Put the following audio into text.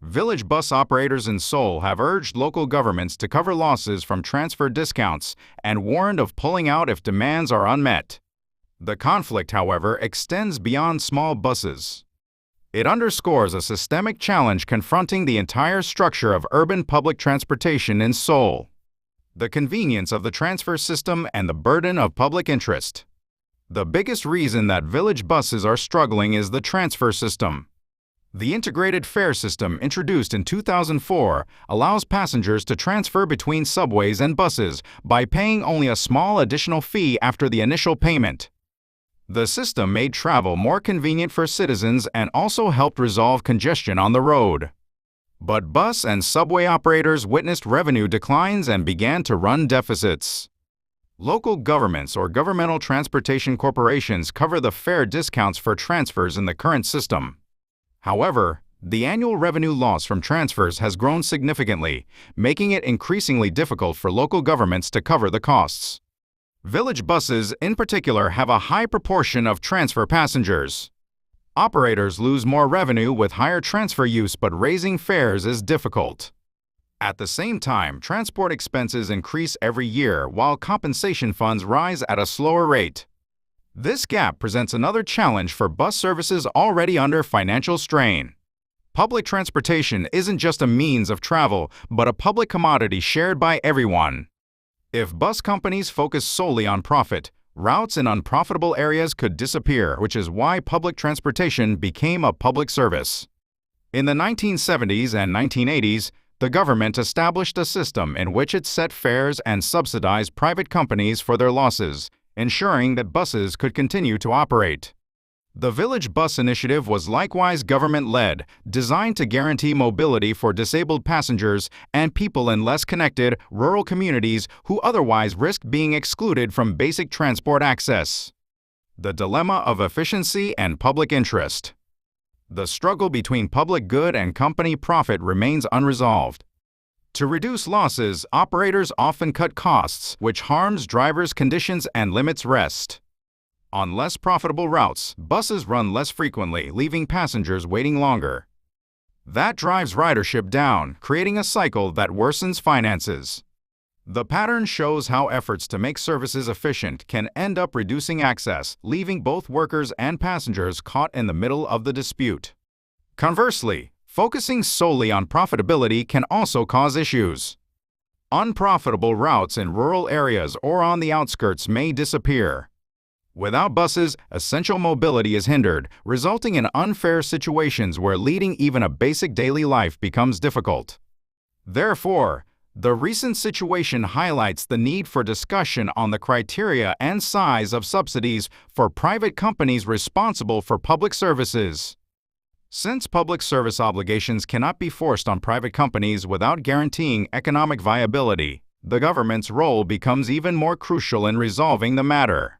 Village bus operators in Seoul have urged local governments to cover losses from transfer discounts and warned of pulling out if demands are unmet. The conflict, however, extends beyond small buses. It underscores a systemic challenge confronting the entire structure of urban public transportation in Seoul: the convenience of the transfer system and the burden of public interest. The biggest reason that village buses are struggling is the transfer system. The integrated fare system introduced in 2004 allows passengers to transfer between subways and buses by paying only a small additional fee after the initial payment. The system made travel more convenient for citizens and also helped resolve congestion on the road. But bus and subway operators witnessed revenue declines and began to run deficits. Local governments or governmental transportation corporations cover the fare discounts for transfers in the current system. However, the annual revenue loss from transfers has grown significantly, making it increasingly difficult for local governments to cover the costs. Village buses, in particular, have a high proportion of transfer passengers. Operators lose more revenue with higher transfer use, but raising fares is difficult. At the same time, transport expenses increase every year while compensation funds rise at a slower rate. This gap presents another challenge for bus services already under financial strain. Public transportation isn't just a means of travel, but a public commodity shared by everyone. If bus companies focus solely on profit, routes in unprofitable areas could disappear, which is why public transportation became a public service. In the 1970s and 1980s, the government established a system in which it set fares and subsidized private companies for their losses, ensuring that buses could continue to operate. The Village Bus Initiative was likewise government-led, designed to guarantee mobility for disabled passengers and people in less connected, rural communities who otherwise risked being excluded from basic transport access. The dilemma of efficiency and public interest. The struggle between public good and company profit remains unresolved. To reduce losses, operators often cut costs, which harms drivers' conditions and limits rest. On less profitable routes, buses run less frequently, leaving passengers waiting longer. That drives ridership down, creating a cycle that worsens finances. The pattern shows how efforts to make services efficient can end up reducing access, leaving both workers and passengers caught in the middle of the dispute. Conversely, focusing solely on profitability can also cause issues. Unprofitable routes in rural areas or on the outskirts may disappear. Without buses, essential mobility is hindered, resulting in unfair situations where leading even a basic daily life becomes difficult. Therefore, the recent situation highlights the need for discussion on the criteria and size of subsidies for private companies responsible for public services. Since public service obligations cannot be forced on private companies without guaranteeing economic viability, the government's role becomes even more crucial in resolving the matter.